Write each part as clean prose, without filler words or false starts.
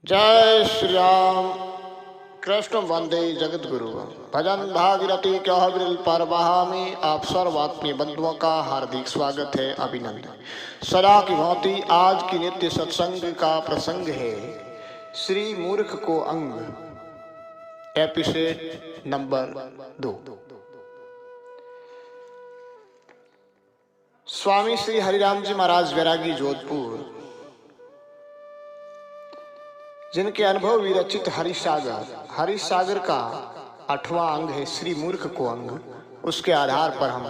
जय श्री राम। कृष्ण वंदे जगत गुरु। भजन भागीरथी क्या विरल पर में आप सर्वात्मीय बंधुओं का हार्दिक स्वागत है, अभिनंदन। सदा की भांति आज की नित्य सत्संग का प्रसंग है श्री मूर्ख को अंग, एपिसोड नंबर 2। स्वामी श्री हरिराम जी महाराज वैरागी जोधपुर, जिनके अनुभव विरचित हरिश सागर का 8वां अंग है श्री मूर्ख को अंग, उसके आधार पर हम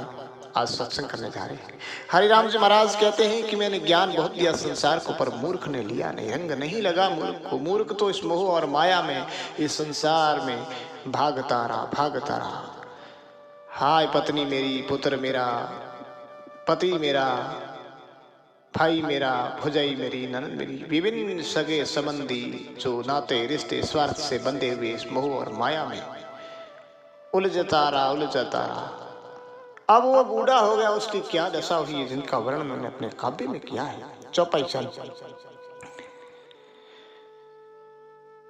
आज सत्संग करने जा रहे हैं। हरिराम जी महाराज कहते हैं कि मैंने ज्ञान बहुत दिया संसार को, पर मूर्ख ने लिया नहीं, रंग नहीं लगा मूर्ख को। मूर्ख तो इस मोह और माया में, इस संसार में भागता रहा। हाय पत्नी मेरी, पुत्र मेरा, पति मेरा, भाई मेरा, भुजाई मेरी, ननद मेरी, विभिन्न सगे संबंधी जो नाते रिश्ते स्वार्थ से बंधे हुए इस मोह और माया में उलझता रहा। अब वो बूढ़ा हो गया, उसकी क्या दशा हुई है, जिनका वर्णन मैंने अपने काव्य में किया है। चौपाई चल।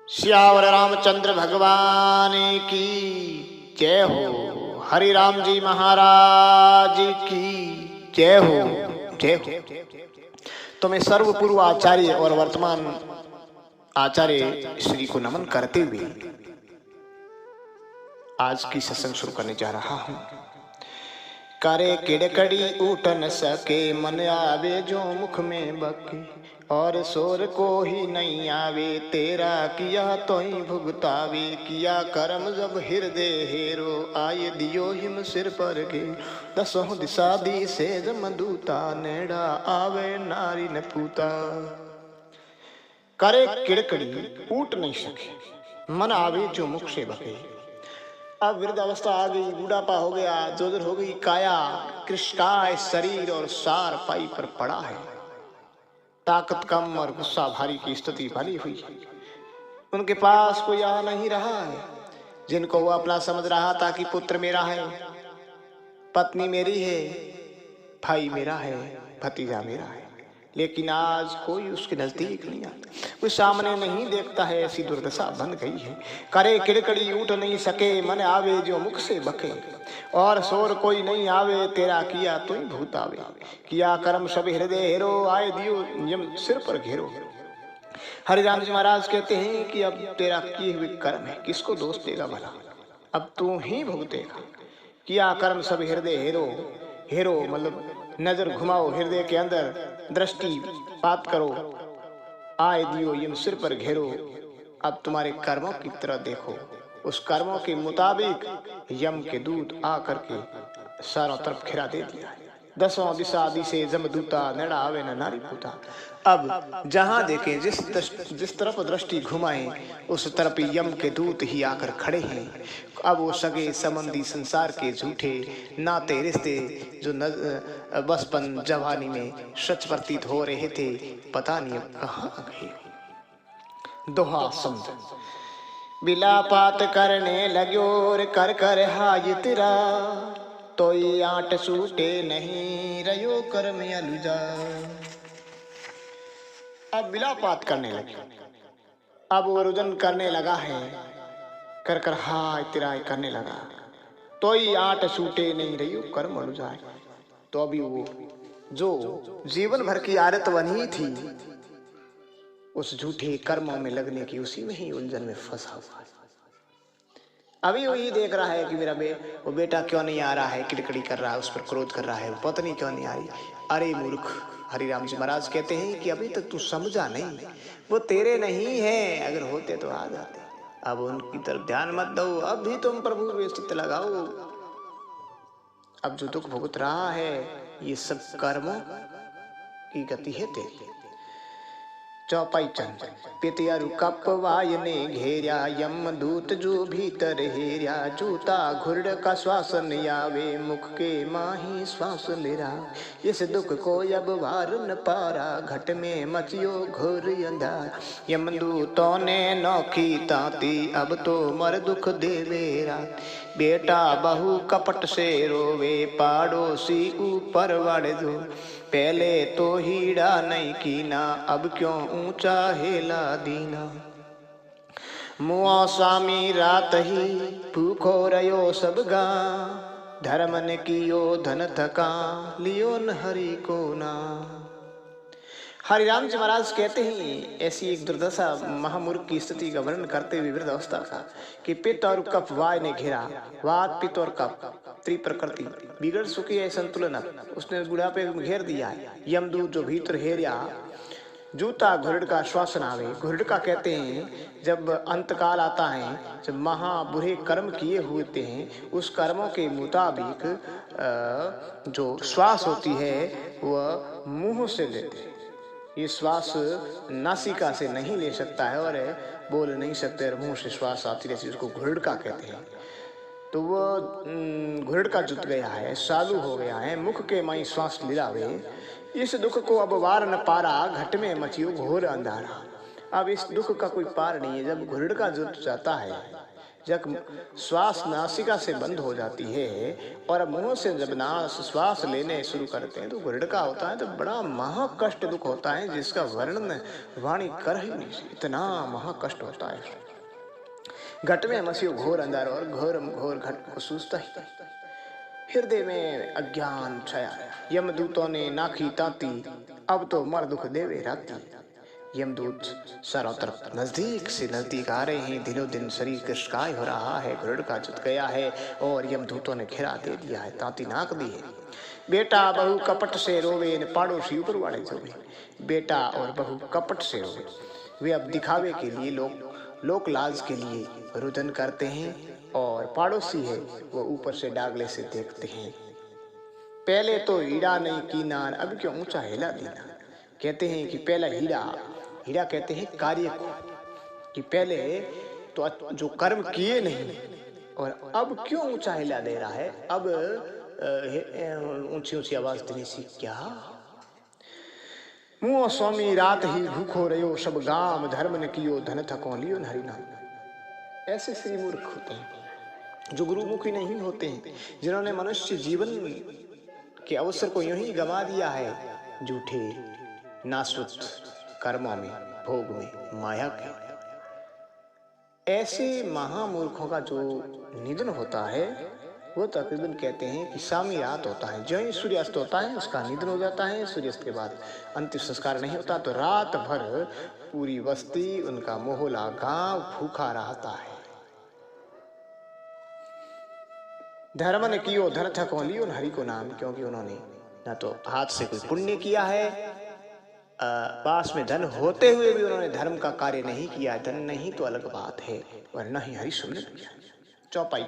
सियावर रामचंद्र भगवान की जय हो। हरि राम जी महाराज की जय हो, जय हो। तो मैं सर्वपूर्व आचार्य और वर्तमान आचार्य श्री को नमन करते हुए आज की सत्संग शुरू करने जा रहा हूं। करे किड़कड़ी उठ न सके, मन आवे जो मुख में बके, और शोर को ही नहीं आवे, तेरा किया तो ही भुगतावे। किया कर्म जब हृदय हेरो, आये दियो हिम सिर पर गे, दसों दिशा दी से जमदूता, नेड़ा आवे नारी न पूता। करे किड़कड़ी उठ नहीं सके, मन आवे जो मुख से बके। अब वृद्ध अवस्था आ गई, बुढ़ापा हो गया, जोजर हो गई काया, कृष्णकाय शरीर और सार पाई पर पड़ा है। ताकत कम और गुस्सा भारी की स्थिति भली हुई है। उनके पास कोई आ नहीं रहा है, जिनको वो अपना समझ रहा था कि पुत्र मेरा है, पत्नी मेरी है, भाई मेरा है, भतीजा मेरा है, लेकिन आज कोई उसके नजदीक नहीं आता, कोई सामने नहीं देखता है। ऐसी दुर्दशा बन गई है। करे किड़कड़ी उठ नहीं सके, मन आवे जो मुख से बके, और शोर कोई नहीं आवे, तेरा किया तो ही भूत आवे। किया कर्म सब हृदय हेरो, आए दियो यम सिर पर घेरो। हरिराम जी महाराज कहते हैं कि अब तेरा किए हुए कर्म है, किसको दोष देगा भला, अब तू ही भुगतेगा। किया कर्म सब हृदय हेरो, हेरो मतलब नजर घुमाओ हृदय के अंदर, दृष्टि पात करो, आए दियो यम सिर पर घेरो। अब तुम्हारे कर्मों की तरह देखो, उस कर्मों के मुताबिक यम के दूत आकर के चारों तरफ घिरा दे दिया है। दसों दिशा दिसे जमदूता, नेड़ा आवे न नारी पूता। अब जहां देखें, जिस तरफ दृष्टि घुमाएं, उस तरफ यम के दूत ही आकर खड़े हैं। अब वो सगे संबंधी संसार के झूठे नाते रिश्ते जो बचपन जवानी में सच प्रतीत हो रहे थे, पता नहीं अब कहाँ गए। दोहा समझ। बिलापात करने लगो कर कर हाय तेरा, तो ये आट सूटे नहीं रयो कर्म अलुजा। अब बिलापात करने लगे, अब वो रुजन करने लगा है, कर कर हाय तेरा करने लगा, तो ही आट सूटे नहीं रही कर्म अनुजा। तो अभी वो जो जीवन भर की आदत बनी थी, उस झूठे कर्मों में लगने की, उसी में ही उलझन में फंसा हुआ है। अभी वही देख रहा है कि मेरा वो बेटा क्यों नहीं आ रहा है, किड़किड़ी कर रहा है, उस पर क्रोध कर रहा है, पत्नी क्यों नहीं आ रही। अरे मूर्ख, हरिराम जी महाराज कहते हैं कि अभी तक तू समझा नहीं, वो तेरे नहीं है, अगर होते तो आ जाते। अब उनकी तरफ ध्यान मत दो, अब भी तुम प्रभु में चित्त लगाओ। अब जो दुख भुगत रहा है, ये सब कर्मों की गति है तेरी। चौपाई चंद। पितयरु कपवाय ने घेर्या, यम दूत जो भीतर हेर्या, जूता घुरड़ का श्वास न आवे, मुख के माही श्वास लेरा। इस दुख को अब वार न पारा, घट में मचियो घोर अंधार। यम दूतों ने नौखी ताती, अब तो मर दुख देवेरा। बेटा बहू कपट से रोवे, पाड़ोसी ऊपर वाढ़ दो। पहले तो हीड़ा नहीं कीना, अब क्यों ऊंचा हेला दीना। मुआ स्वामी रात ही भूखो रयो सब गा, धर्म ने कियो धन थका, लियो न हरि को ना। हरिराम जी महाराज कहते हैं ऐसी एक दुर्दशा महामूर्ख की स्थिति का वर्णन करते हुए वृद्ध अवस्था का कि पित्त और कफ वाय ने घेरा, वात पित्त और कफ त्रिप्रकृति बिगड़ चुकी है संतुलन, उसने बुढ़ापे में घेर दिया है। यमदूत जो भीतर हेरिया, जूता घुरड़ का श्वासन आवे। घुरड़ का कहते हैं जब अंतकाल आता है, जब महा बुरे कर्म किए होते हैं, उस कर्मों के मुताबिक जो श्वास होती है वह मुंह से लेते हैं। ये श्वास नासिका से नहीं ले सकता है और बोल नहीं सकते और मुंह से श्वास आती रहती है, उसको घुरड़ का कहते हैं। तो वो घुरड़ का जुट गया है, सालू हो गया है, मुख के माई श्वास लिरावे। इस दुख को अब वार न पारा, घट में मचियो घोर अंधारा। अब इस दुख का कोई पार नहीं है। जब घुरड़ का जुट जाता है, जब श्वास नासिका से बंद हो जाती है और मुंह से जब श्वास लेने शुरू करते हैं तो घुरड़ का होता है, तो बड़ा महाकष्ट दुख होता है जिसका वर्णन वाणी कर ही नहीं। इतना महाकष्ट होता है। घट में मसियो घोर अंधार, और घोर घोर घट को सूझता ही। हृदय में अज्ञान छाया, यमदूतों ने नाखी ताती, अब तो मर दुख देवे राती। यमदूत चारों तरफ नजदीक से नजदीक आ रहे हैं, दिनों दिन शरीर कृष्काय हो रहा है, घुरड़ का जुट गया है और यमदूतों ने घेरा दे दिया है, तांती नाक दी है। बेटा बहू कपट से रोवे, न पाड़ोसी ऊपर वाले जोवे। बेटा और बहू कपट से रोवे, वे अब दिखावे के लिए, लोक लाज के लिए रुदन करते हैं, और पाड़ोसी है वो ऊपर से डागले से देखते हैं। पहले तो हीड़ा नहीं कीना, अब क्यों ऊंचा हेला दीना। कहते हैं कि पहला हीड़ा कहते हैं कार्य को, कि पहले तो जो कर्म किए नहीं और अब क्यों ऊंचा हिला दे रहा है, अब ऊंची ऊंची आवाज देने से क्या। मुँह स्वामी रात ही भूखो रयो, सब गाम धर्म न कियो, धन थको लियो हरि नाम। ऐसे श्री मूर्ख होते हैं जो गुरुमुखी नहीं होते हैं, जिन्होंने मनुष्य जीवन के अवसर को यूं ही गंवा दिया है झूठे नासुत कर्मों में, भोग में, माया के। ऐसे महामूर्खों का जो निधन होता है वो तकरीबन कहते हैं कि शामी रात होता है, जो ही सूर्यास्त होता है उसका निधन हो जाता है। सूर्यास्त के बाद अंतिम संस्कार नहीं होता, तो रात भर पूरी बस्ती, उनका मोहल्ला, गांव भूखा रहता है। धर्म ने कियो धन थको लियो हरि को नाम, क्योंकि उन्होंने न तो हाथ से कोई पुण्य किया है, पास में धन होते हुए भी उन्होंने धर्म का कार्य नहीं किया। धन नहीं तो अलग बात है, वरना ही हरि सुमिरन किया। चौपाई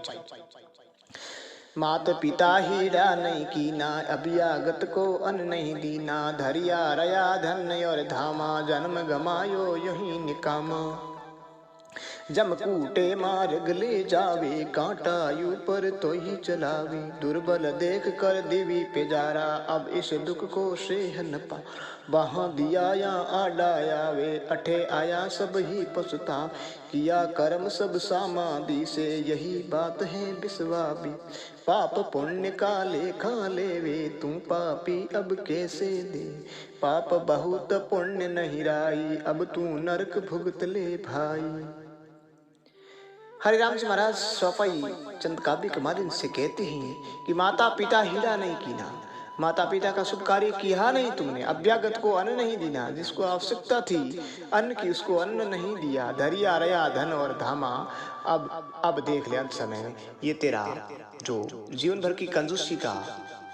मात पिता हीरा नहीं कीना, अभियागत को अन्न नहीं दीना। धरिया रया धन और धामा, जन्म गमायो यही निकामा। जम कूटे मार्ग ले जावे, कांटा यू पर तो ही चलावे। दुर्बल देख कर देवी पे जारा, अब इस दुख को सेह न पा। वहाँ दिया या आडाया वे, अठे आया सब ही पछता। किया कर्म सब समाधि से, यही बात है विश्वाबी। पाप पुण्य का लेखा लेवे, तू पापी अब कैसे दे। पाप बहुत पुण्य नहीं राई, अब तू नरक भुगत ले भाई। हरिराम जी महाराज सौपाई चंद काव्य के माध्यम से कहते हैं कि माता पिता हीरा नहीं कीना, माता पिता का शुभ कार्य किया नहीं तुमने। अभ्यागत को अन्न नहीं दीना, जिसको आवश्यकता थी अन्न की उसको अन्न नहीं दिया। धरिया रया धन और धामा, अब देख ले अंत समय में ये तेरा जो जीवन भर की कंजूसी का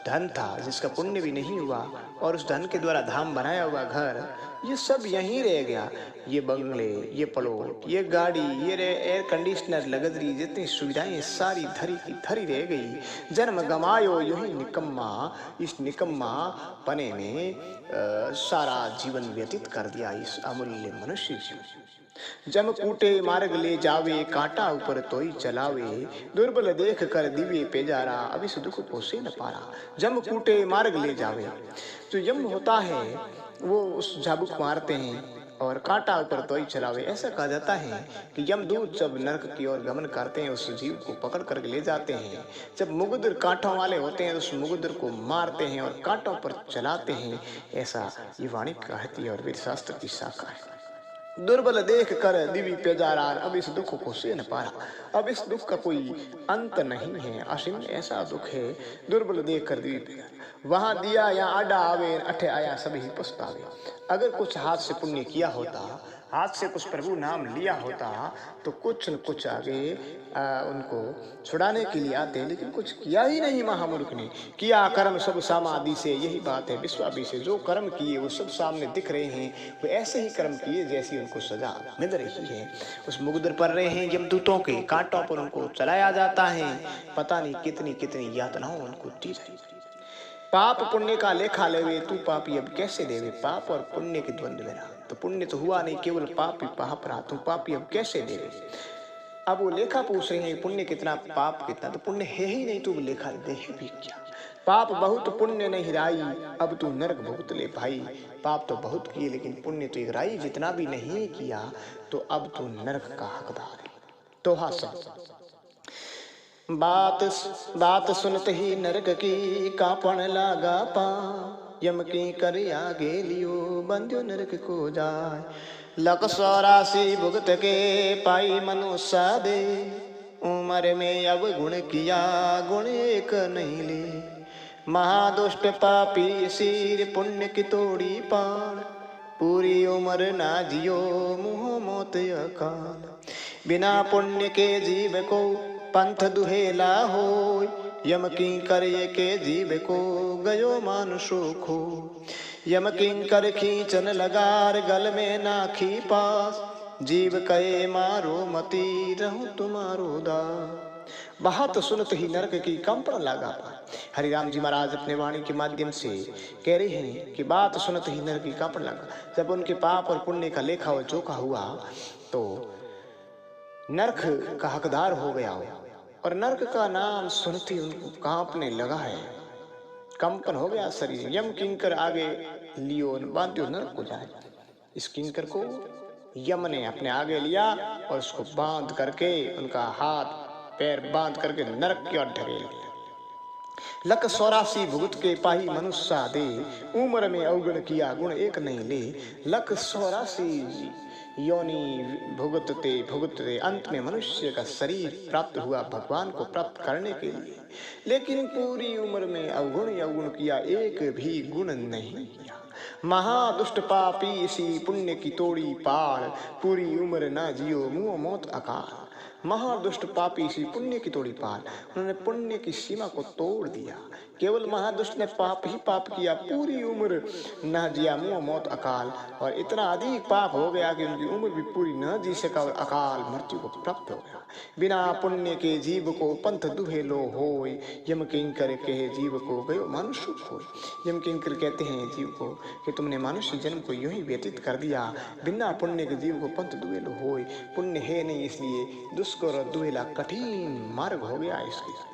धन था, जिसका पुण्य भी नहीं हुआ, और उस धन के द्वारा धाम बनाया हुआ घर, ये सब यहीं रह गया। ये बंगले, ये प्लॉट, ये गाड़ी, ये एयर कंडीशनर, लगदरी, जितनी सुविधाएं सारी धरी की धरी रह गई। जन्म गमायो यही निकम्मा, इस निकम्मा पने में सारा जीवन व्यतीत कर दिया इस अमूल्य मनुष्य जीवन। जम कूटे मार्ग ले जावे, कांटा ऊपर तोई चलावे। दुर्बल देख कर दिव्य पे जारा, अब इस दुख को से न पारा। जम कूटे मार्ग ले जावे, जो यम होता है वो उस झाबुक मारते हैं और कांटा ऊपर तो ही चलावे। ऐसा कहा जाता है कि यमदूत जब नरक की ओर गमन करते हैं उस जीव को पकड़ करके ले जाते हैं। जब मुगदर कांटों वाले होते हैं उस मुगदर को मारते हैं और कांटों पर चलाते हैं। ऐसा ये वाणी कहती है और वेद शास्त्र की शाखा है। दुर्बल देख कर दिवी पेजारार, अब इस दुख को से न पारा। अब इस दुख का कोई अंत नहीं है, असीम ऐसा दुख है। दुर्बल देख कर दिवी पेजार, वहां दिया या आडा आवे, अठे आया सभी पछतावे। अगर कुछ हाथ से पुण्य किया होता, हाथ से कुछ प्रभु नाम लिया होता तो कुछ न कुछ आगे उनको छुड़ाने के लिए आते, लेकिन कुछ किया ही नहीं। महामूर्ख ने किया कर्म सब समाधि से, यही बात है विश्वाबी से। जो कर्म किए वो सब सामने दिख रहे हैं, वो ऐसे ही कर्म किए जैसी उनको सजा मिल रही है। उस मुगदर पर रहे हैं यमदूतों के कांटों पर उनको चलाया जाता है। पता नहीं कितनी कितनी यातनाओं उनको दी जाएगी। पाप पुण्य का लेखा लेवे, तू पापी अब कैसे देवे। पाप और पुण्य के द्वंद्व में रहा, तो पुण्य तो हुआ नहीं, केवल पाप ही पाप रहा। तू पापी अब कैसे देवे। अब वो लेखा पूछ रहे हैं पुण्य कितना पाप कितना, तो पुण्य है ही नहीं, तू लेखा दे भी क्या। पाप बहुत पुण्य नहीं राई, अब तू नरक भुगत ले भाई। पाप तो बहुत किए लेकिन पुण्य तो एक राई जितना भी नहीं किया, तो अब तू नरक का हकदार है। तो बात सुनते ही नरक की कांपन लागा पा। यम की कर आगे लियो, बंध्यो नरक को जाए। लक 84 भुगत के पाई मनुष्य दे। उम्र में अब गुण किया, गुण एक नहीं ले। महादुष्ट पापी सिर, पुण्य की तोड़ी पार। पूरी उम्र ना जियो, मुँह मौत अकाल। बिना पुण्य के जीव को पंथ दुहेला हो। यम किंकर के जीव को गयो मानुषो खो। यम किंकर खींचन लगार, गल में नाखी पास। जीव कहे मारो मती, रहूं तुम्हारो दास। बात सुनत ही नरक की कंपन लगा पा। हरिराम जी महाराज अपने वाणी के माध्यम से कह रहे हैं कि बात सुनत ही नरक की कंपन लगा। जब उनके पाप और पुण्य का लेखा और जोखा हुआ तो नरक का हकदार हो गया हो, और नरक का नाम सुनते उनको कांपने लगा है, कंपन हो गया शरीर। यम किंकर आगे लियो, बांध्यो नरक को जाए। इस किंकर को यम ने अपने आगे लिया और उसको बांध करके, उनका हाथ पैर बांध करके नरक की ओर ढकेल दिया। लक 84 भुगत के पाही मनुष्य दे। उम्र में अवगुण किया, गुण एक नहीं ले। लक 84 योनि भुगतते अंत में मनुष्य का शरीर प्राप्त हुआ भगवान को प्राप्त करने के लिए। लेकिन पूरी उम्र में अवगुण किया, एक भी गुण नहीं किया। महादुष्ट पापी इसी पुण्य की तोड़ी पार। पूरी उम्र ना जियो, मुँह मौत अकाल। महादुष्ट पापी इसी पुण्य की तोड़ी पार, उन्होंने पुण्य की सीमा को तोड़ दिया। केवल महादुष्ट ने पाप ही पाप किया, पूरी उम्र न जिया, मुँह मौत अकाल। और इतना अधिक पाप हो गया कि उनकी उम्र भी पूरी न जी सका और अकाल मृत्यु को प्राप्त हो गया। बिना पुण्य के जीव को पंथ दुहेलो होय। यम किंकर कहे जीव को गयो मनुष्य खोय। यम किंकर कहते हैं जीव को कि तुमने मनुष्य जन्म को यूं ही व्यतीत कर दिया। बिना पुण्य के जीव को पंथ दुहेलो होय। पुण्य है नहीं, इसलिए दुष्कर दुहेला कठिन मार्ग हो गया इसके।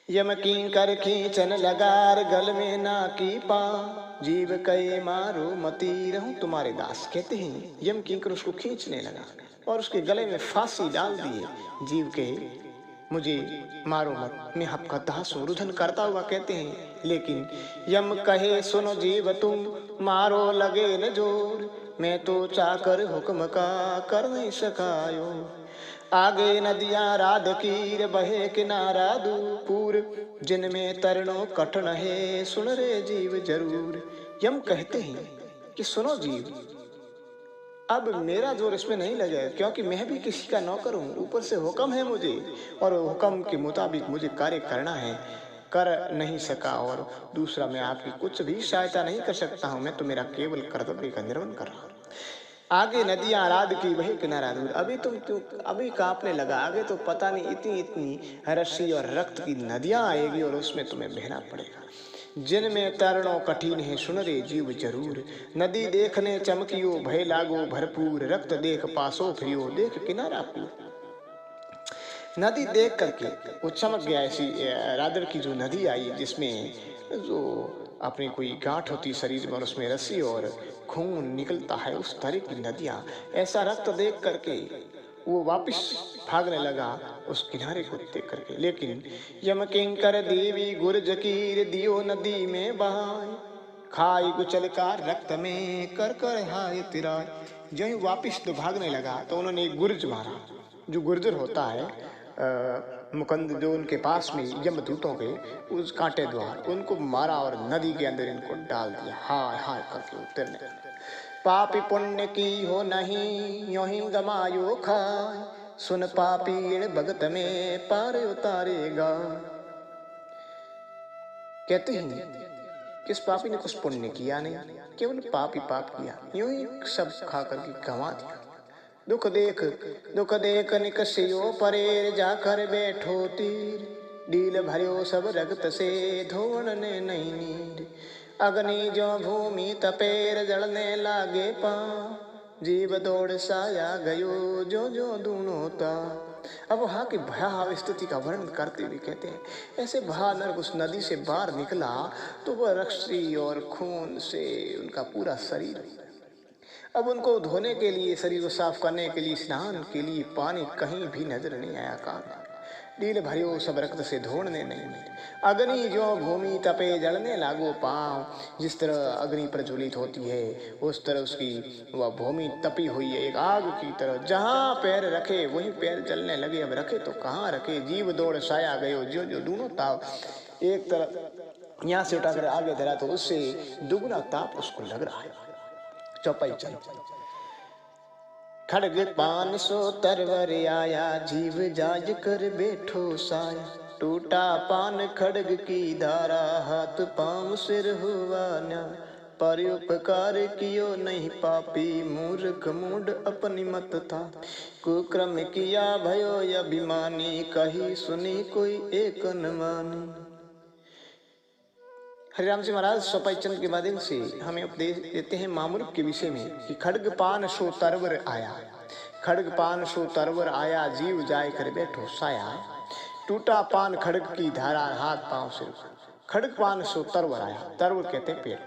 यम किंकर खींचन लगार, गल में ना की पा। जीव कहे मारो मती, रहूं तुम्हारे दास। कहते हैं यम किंकर उसको खींचने लगा और उसके गले में फांसी डाल दिए। जीव कहे मुझे मारो मत, मैं आपका दास हूं, रुदन करता हुआ कहते हैं। लेकिन यम कहे सुनो जीव तुम, मारो लगे न जोर। मैं तो चाकर हुक्म का कर नहीं सकायो। आगे नदियां राध कीर, बहे किनारा दूर। जिनमें तरणो कठिन है, सुन रे जीव जरूर। यम कहते हैं कि सुनो जीव, अब मेरा जोर इसमें नहीं लगेगा, क्योंकि मैं भी किसी का नौकर हूँ। ऊपर से हुक्म है मुझे, और हुक्म के मुताबिक मुझे कार्य करना है, कर नहीं सका। और दूसरा, मैं आपकी कुछ भी सहायता नहीं कर सकता हूँ। मैं तो मेरा केवल कर्तव्य का निर्वहन कर रहा हूँ। आगे नदियां राध की, वही किनारा दूर। अभी तुम क्यों अभी कांपने लगा, आगे तो पता नहीं इतनी रस्सी और रक्त की नदियां आएगी और उसमें तुम्हें बहना पड़ेगा। जिनमें तरणो कठिन है, सुन रे जीव जरूर। नदी देखने चमकियो, भय लागो भरपूर। रक्त देख पासो फिरियो, देख किनारा पूर। नदी देख करके वो चमक गया। ऐसी रादर की जो नदी आई, जिसमें जो अपनी कोई गांठ होती शरीर में और उसमें रस्सी और खून निकलता है, उस तरह की नदियां, ऐसा रक्त देख करके वो वापस भागने लगा उस किनारे को देख करके। लेकिन यम किंकर देवी गुर जकीर दियो नदी में बहाय, खाई कुचल का रक्त में कर कर हाय तिराय। जो ही वापिस तो भागने लगा तो उन्होंने एक गुर्ज मारा। जो गुर्जर होता है मुकंद जो उनके पास में यमदूतों के उस कांटे द्वार, उनको मारा और नदी के अंदर इनको डाल दिया, हाय हाय करके उतरने। पापी पुण्य की हो नहीं यो ही गमायो खाय, सुन पापी भगत में पार उतारेगा। कहते हैं किस पापी ने कुछ पुण्य किया नहीं, केवल पाप ही पाप किया, यूं ही सब खा करके गंवा दिया। दुख देख निकसियो परेर जाकर बैठो तीर, डील भरियो सब रगत से धोवन ने नहीं नीर। अग्नि जो भूमि तपेर जलने लागे पाँव, जीव दौड़ साया गयो जो जो दूनो ता। अब वहाँ की भयावह स्थिति का वर्णन करते हुए कहते हैं ऐसे भयानक उस नदी से बाहर निकला तो वह रक्सी और खून से उनका पूरा शरीर। अब उनको धोने के लिए, शरीर को साफ करने के लिए, स्नान के लिए पानी कहीं भी नजर नहीं आया। कारण डील भरियो सब रक्त से धोने नहीं मिले। अग्नि जो भूमि तपे जलने लागो पाँव, जिस तरह अग्नि प्रज्वलित होती है उस तरह उसकी वह भूमि तपी हुई है एक आग की तरह, जहाँ पैर रखे वहीं पैर जलने लगे। अब रखे तो कहाँ रखे, जीव दौड़ साया गयो जो जो दूनों ताप। एक तरफ यहाँ से उठाकर आगे धरा तो उससे दुगुना ताप उसको लग रहा है। चौपाई चल खड़ग पान सो तरवर आया, जीव जाज कर बैठो साया। टूटा पान खड़ग की धारा, हाथ पांव सिर हुआ न्याय। पर उपकार कियो नहीं पापी, मूर्ख मूड अपनी मत था। कुक्रम किया भयो अभिमानी, कही सुनी कोई एक न मानी। हरिराम जी महाराज चौपाई चंद के माध्यम से हमें उपदेश देते हैं मामूर्ख के विषय में कि खड्ग पान सो तरवर आया, खड्ग पान सो तरवर आया, जीव जाय कर बैठो साया। टूटा पान खड्ग की धारा, हाथ पांव सिर। खड्ग पान सो तरवर आया, तरवर कहते हैं पेड़।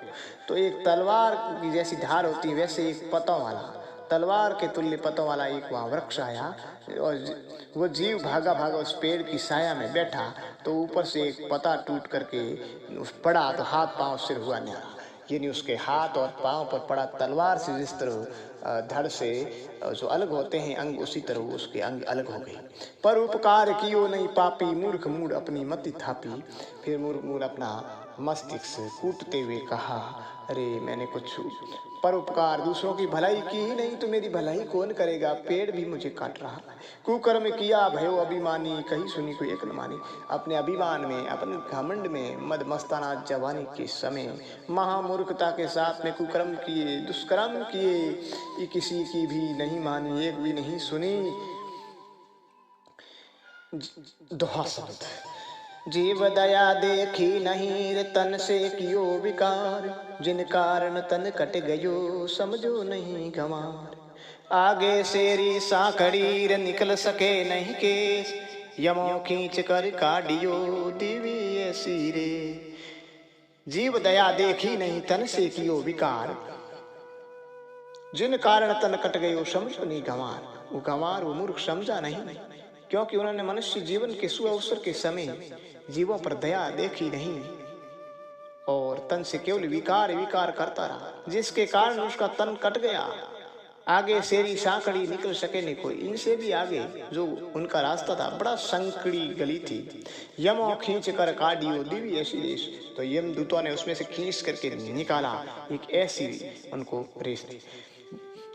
तो एक तलवार की जैसी धार होती है वैसे एक पतों वाला, तलवार के तुल्य पतों वाला एक वहाँ वृक्ष आया और वो जीव भागा भागा उस पेड़ की साया में बैठा तो ऊपर से एक पता टूट करके पड़ा तो हाथ पांव सिर हुआ न्यारा। यानी उसके हाथ और पांव पर पड़ा तलवार से जिस तरह धड़ से जो अलग होते हैं अंग, उसी तरह उसके अंग अलग हो गए। पर उपकार कियो नहीं पापी, मूर्ख मूड अपनी मति थापी। फिर मूर्ख मूड अपना मस्तिष्क कूटते हुए कहा, अरे मैंने कुछ परोपकार दूसरों की भलाई की ही नहीं तो मेरी भलाई कौन करेगा, पेड़ भी मुझे काट रहा। कुकर्म किया भयो अभिमानी, कहीं सुनी कोई एक न मानी। अपने अभिमान में, अपने घमंड में, मद मस्ताना जवानी के समय महामूर्खता के साथ में कुकर्म किए, दुष्कर्म किए, ये किसी की भी नहीं मानी, एक भी नहीं सुनी। दोहा शब्द जीव दया देखी नहीं तन से कियो विकार, जिन कारण तन कट गयो समझो नहीं गंवार। आगे सेरी साखड़ी निकल सके नहीं केस, यमो खींच कर काटियो दिवी ऐसी रे। जीव दया देखी नहीं तन से कियो विकार, जिन कारण तन कट गयो समझो नहीं गंवार। वो गंवार वो मूर्ख समझा नहीं, क्योंकि उन्होंने मनुष्य जीवन के सुअवसर के समय जीवों पर दया देखी नहीं और तन से केवल विकार विकार करता रहा, जिसके कारण उसका तन कट गया। आगे सेरी सांकड़ी निकल सके नहीं कोई, इनसे भी आगे जो उनका रास्ता था बड़ा संकड़ी गली थी। यमो खींच कर काटियो दिव्य ऐसी देश, तो यम दूतों ने उसमें से खींच करके निकाला एक ऐसी उनको रेस दी।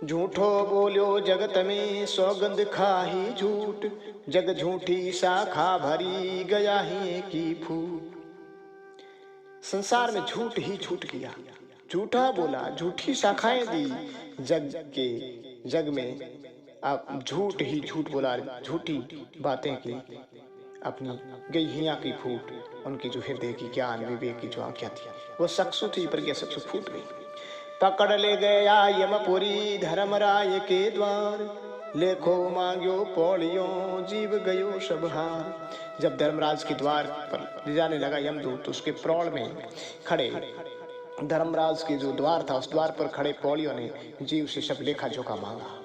झूठो बोलो जगत में सौगंध खाही झूठ, जग झूठी शाखा भरी गया ही की फूट। संसार में झूठ ही झूठ किया, झूठा बोला, झूठी शाखाएं दी जग में आप झूठ ही झूठ बोला, झूठी बातें की, अपनी गई हिया की फूट। उनकी जो हृदय की ज्ञान विवेक की जो आज्ञा थी वो चक्षु थी, प्रज्ञा चक्षु फूट गई। पकड़ ले गया यमपुरी धर्मराय के द्वार, लेखो मांग्यो पौड़ियों जीव गयो सब हार। जब धर्मराज के द्वार पर ले जाने लगा यमदूत, उसके प्रौढ़ में खड़े धर्मराज के जो द्वार था, उस द्वार पर खड़े पौड़ियों ने जीव से सब लेखा जोखा मांगा।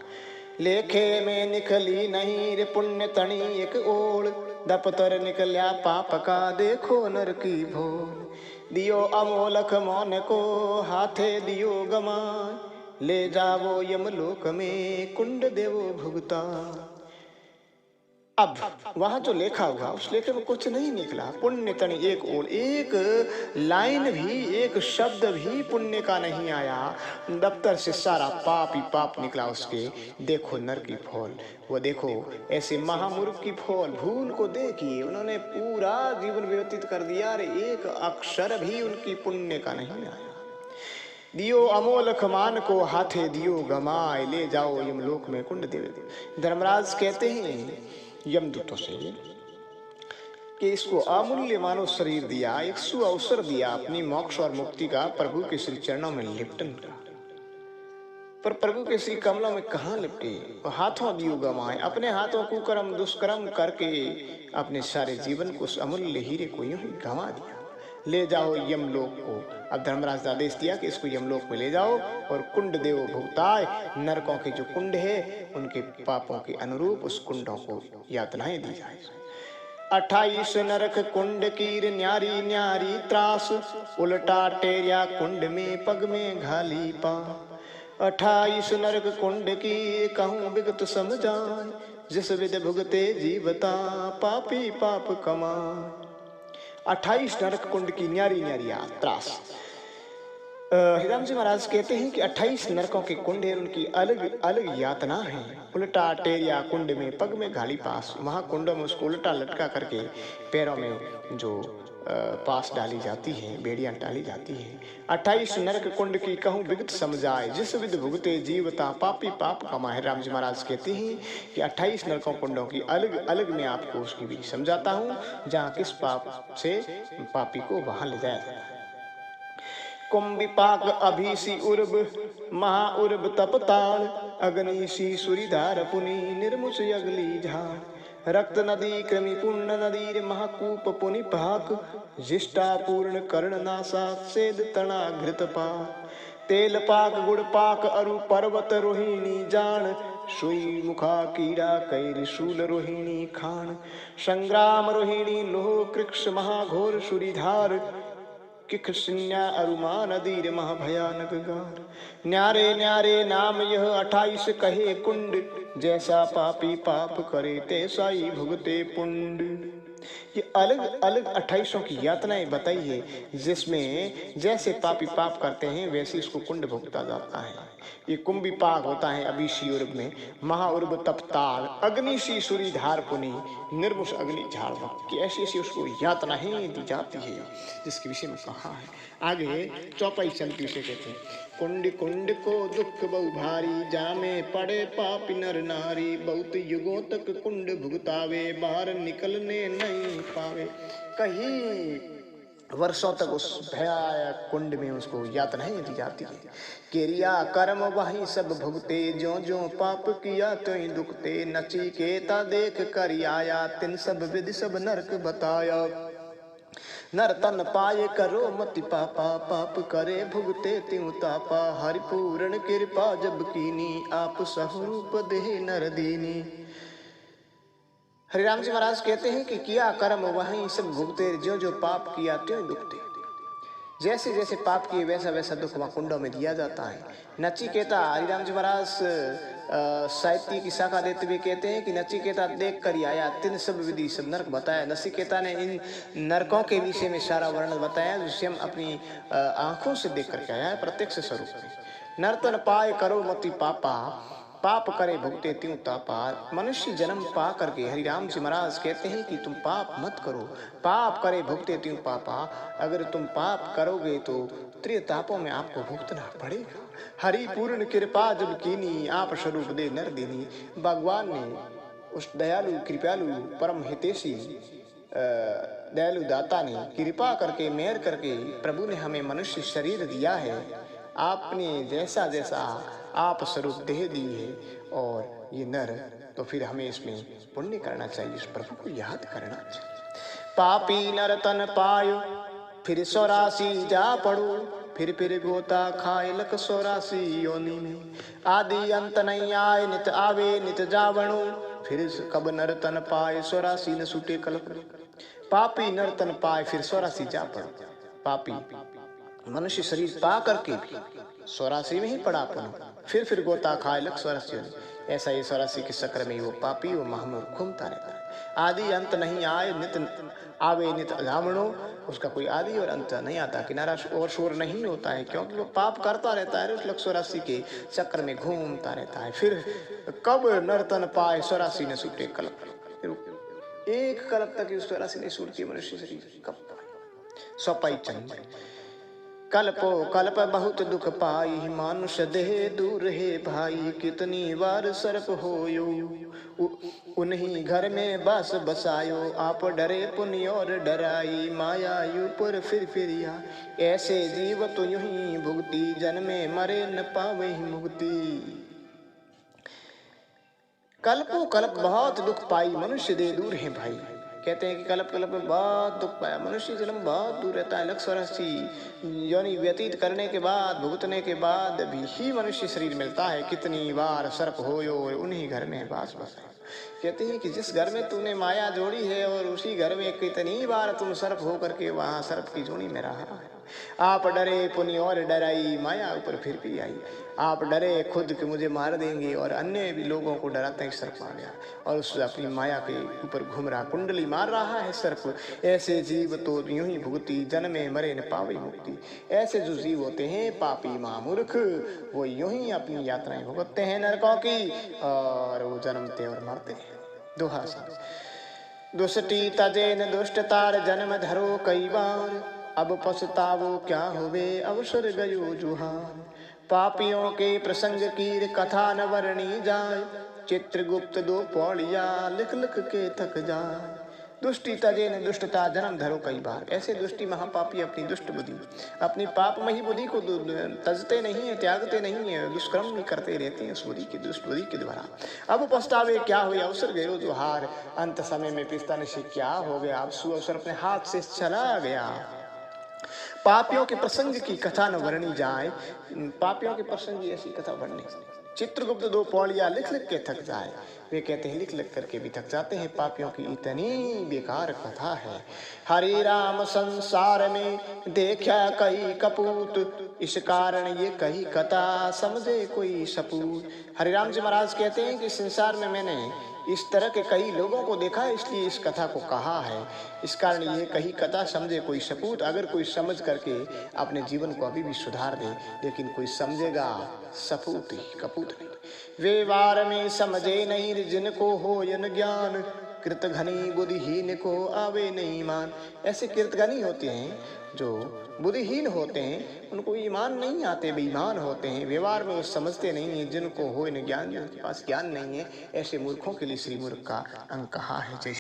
लेखे में निकली नहीं रे पुण्य तणी एक ओर, दफ्तर निकल्या पाप का देखो नर की भोर। दियो अमोलक मौन को हाथे दियो गमा, ले जावो यमलोक में कुंड देवो भुगता। अब वहां जो लेखा हुआ उस लेखे में कुछ नहीं निकला। पुण्य तनी एक ओर, एक लाइन भी, एक शब्द भी पुण्य का नहीं आया। दफ्तर से सारा पाप ही पाप निकला उसके। देखो नर की फौल, वो देखो ऐसे महामूर्ख की फौल, भूल को देखिए, उन्होंने पूरा जीवन व्यतीत कर दिया, एक अक्षर भी उनकी पुण्य का नहीं आया। दियो अमोलक मान को हाथे दियो गमाए, ले जाओ यमलोक में कुंड देव। धर्मराज कहते हैं यमदूतों से कि इसको अमूल्य मानव शरीर दिया, एक सु अवसर दिया अपनी मोक्ष और मुक्ति का, प्रभु के श्री चरणों में लिपटन का। पर प्रभु के श्री कमलों में कहाँ लिपटे, हाथों दियो गमाए, अपने हाथों कुकर्म दुष्कर्म करके अपने सारे जीवन को उस अमूल्य हीरे को यूं ही गंवा दिया। ले जाओ यमलोक को। अब धर्मराज ने आदेश दिया कि इसको यमलोक में ले जाओ और कुंड देवो भुगताय, नरकों के जो कुंड है उनके पापों के अनुरूप उस कुंडों को यातनाएं दी जाए। 28 नरक कुंड कीर न्यारी न्यारी त्रास, उल्टा टेरिया कुंड में पग में घाली पा। 28 नरक कुंड की कहूँ विगत समझाए, जिस विध भुगते जीवता पापी पाप कमा। 28 नरक कुंड की न्यारी न्यारी त्रास। हरिराम जी महाराज कहते हैं कि 28 नरकों के कुंड है, उनकी अलग अलग यातना है। उल्टा टेरिया कुंड में पग में घाली पास, वहां कुंडों में उसको उल्टा लटका करके पैरों में जो पास डाली जाती है, बेड़ियां डाली जाती है। 28 नरक कुंड की कहूँ विगत समझाए, जिस विध भुगते जीवता पापी पाप कमाए। राम जी महाराज कहते हैं कि 28 नरकों कुंडों की अलग अलग मैं आपको उसकी भी समझाता हूँ, जहाँ किस पाप से पापी को वहां ले जाया जाता है। कुंभिपाक अभिषि उर्ब महा उर्ब तपताल, अग्निशी सुरीधार पुनि निर्मुष अगली झाड़। रक्त नदी कृमि पुण्य नदी महाकूप पुनि पाक, जिष्टा पूर्ण कर्ण नासा सेद तना घृत पाक। तेल पाक गुड़ पाक अरु पर्वत रोहिणी जान, सुई मुखा कीड़ा कैर शूल रोहिणी खान। संग्राम रोहिणी लोह कृक्ष महाघोर सुरीधार, किख सिन्या अरुमा नदीर महाभयानक गार। न्यारे न्यारे नाम यह 28 कहे कुंड, जैसा पापी पाप करे तैसाई भुगते पुण्ड। ये अलग अलग 28 की यातनाएं बताई है, जिसमें जैसे पापी पाप करते हैं वैसे इसको कुंड भुगता जाता है। ये कुंभिपाक होता है अभिषि उर्ब में, महाउर्ब तपताल, अग्निशी सुरीधार पुनि निर्मुष अग्नि झाड़ की ऐसी ऐसी उसको यातनाएं दी जाती है, जिसके विषय में कहा है। आगे चौपाई चलती से कहते हैं, कुंड कुंड को दुख बहु भारी, जामे पड़े पापी नर नारी। बहुत युगों तक कुंड भुगतावे, बाहर निकलने नहीं पावे। कहीं वर्षों तक उस भयानक कुंड में उसको यातनाएं दी जाती है। क्रिया कर्म वही सब भुगते, जो जो पाप किया तो ही दुखते। नचिकेता देख कर आया, तिन सब विधि सब नरक बताया। नर तन पाए करो मति पापा, पाप करे भुगते त्यों तापा। हरिपूर्ण कृपा जब कीनी, आप सहरूप देह नर दीनी। हरिराम जी महाराज कहते हैं कि किया कर्म वहीं सब भुगते, जो जो पाप किया त्यों दुखते। जैसे जैसे पाप किए वैसा वैसा दुख वहाँ कुंडों में दिया जाता है। नचिकेता, हरिराम जी महाराज साहित्य की शाखा देते हुए कहते हैं कि नचिकेता देख कर ही आया, तिन सब विधि सब नरक बताया। नचिकेता ने इन नरकों के विषय में सारा वर्णन बताया, जिसे हम अपनी आंखों से देख करके आया है, प्रत्यक्ष स्वरूप में। नर्तन पाए करो मति पापा, पाप करे भुगते त्यों तापा। मनुष्य जन्म पा करके हरिराम जी महाराज कहते हैं कि तुम पाप मत करो, पाप करे भुगते त्यों पापा। अगर तुम पाप करोगे तो त्रितापों में आपको भुगतना पड़ेगा। हरि पूर्ण कृपा जब कीनी, आप स्वरूप दे नर दीनी। भगवान ने उस दयालु कृपालु परम हितैषी दयालु दाता ने कृपा करके मेहर करके प्रभु ने हमें मनुष्य शरीर दिया है। आपने जैसा जैसा आप स्वरूप देह दी है और ये नर, तो फिर हमें इसमें पुण्य करना चाहिए, इस प्रभु को याद करना चाहिए। पापी नर तन पायो फिर 84 जा पड़ो, फिर गोता खाए लख 84 योनि में। आदि अंत नहीं आए नित आवे नित जावणो, फिर कब नर तन पाए 84 न सूटे कल्प। पापी नर तन पाए फिर 84 जा पड़ो। पापी मनुष्य शरीर पा करके भी 84 में ही पड़ा पुनः, फिर गोता खाए लख 84 योनि। ऐसा ये 84 के चक्र में वो पापी वो महामूर्ख घूमता रहता है। आदि अंत नहीं आए नित आवे नित जावणो, उसका कोई आदि और अंत नहीं आता, किनारा और शोर नहीं होता है, क्योंकि वो पाप करता रहता है, उस लख 84 के चक्र में घूमता रहता है। फिर कब नर्तन पाए 84 न सूटे कल्प, फिर एक कल्प तक 84 नहीं सूटती मनुष्य शरीर, कब पाए सौपाई चंद। कल्पो कल्प बहुत दुख पाई, मानुष देह दूर है भाई, कितनी बार सर्प होयो उन्हीं घर में बस बसायो। आप डरे पुण्य और डराई, माया ऊपर फिरिया, ऐसे जीव तो यूं ही भुगती, जन्मे मरे न पावे मुक्ति। कल्पो कल्प बहुत दुख पाई, मनुष्य देह दूर है भाई। कहते हैं कि कल्प में बहुत दुख पाया, मनुष्य जन्म बहुत दूर रहता है। लख 84 योनि व्यतीत करने के बाद, भुगतने के बाद भी ही मनुष्य शरीर मिलता है। कितनी बार सर्प होयो उन्हीं घर में बास बसाए। कहते हैं कि जिस घर में तूने माया जोड़ी है और उसी घर में कितनी बार तुम सर्प हो करके वहां सर्प की जोड़ी में रहा है। आप डरे पुण्य और डराई, माया ऊपर फिर भी आई। आप डरे खुद कि मुझे मार देंगे, और अन्य भी लोगों को डराते हैं सर्प आ गया और उस अपनी माया के ऊपर घूम रहा, कुंडली मार रहा है सर्प। ऐसे जीव तो यूं ही भुगती, जन्मे मरे न पावे मुक्ति। ऐसे जो जीव होते हैं पापी महामूर्ख, वो यूं ही अपनी यात्राएं भुगतते हैं नरकों की, और वो जन्मते और मरते हैं। दोहा सा दुष्टि तजे न दुष्ट तार, जन्म धरो कई बार, अब पछतावो क्या हुए अवसर गयो जुहार। पापियों के प्रसंग की कथा न वर्णी जाए, चित्रगुप्त 2 पौड़िया लिख लिख के थक जाए। दुष्टि तजे न दुष्टता, जन्म धरो कई बार। ऐसे दुष्टि महापापी अपनी दुष्ट बुद्धि, अपनी पापमयी बुद्धि को तजते नहीं है, त्यागते नहीं है, दुष्कर्म भी करते रहते हैं उस बुद्धि की, दुष्ट बुद्धि के द्वारा। अब पछतावे क्या हुए अवसर गयो जो हार, अंत समय में पिस्ता से क्या हो गया, अब सुअवसर अपने हाथ से चला गया। पापियों के प्रसंग की कथा न वर्णी जाए, पापियों के प्रसंग की ऐसी कथा वर्णने। चित्रगुप्त 2 पौड़ियां लिख लिख के थक जाए। वे कहते हैं लिख लिख करके भी थक जाते हैं, पापियों की इतनी बेकार कथा है। हरि राम संसार में देखा कई कपूत, इस कारण ये कही कथा समझे कोई सपूत। हरिराम जी महाराज कहते हैं कि संसार में मैंने इस तरह के कई लोगों को देखा है, इसलिए इस कथा को कहा है। इस कारण ये कही कथा समझे कोई सपूत। अगर कोई समझ करके अपने जीवन को अभी भी सुधार दे, लेकिन कोई समझेगा सपूत ही, कपूत नहीं। वे वार में समझे नहीं जिनको हो यन ज्ञान, कृतघनी बुद्धिहीन को आवे नहीं मान। ऐसे कृतघनी होते हैं जो बुद्धिहीन होते हैं, उनको ईमान नहीं आते, बेईमान होते हैं, व्यवहार में वो समझते नहीं है। जिनको हो इन ज्ञान, जिनके पास ज्ञान नहीं है, ऐसे मूर्खों के लिए श्री मूर्ख का अंक कहा है। जैसे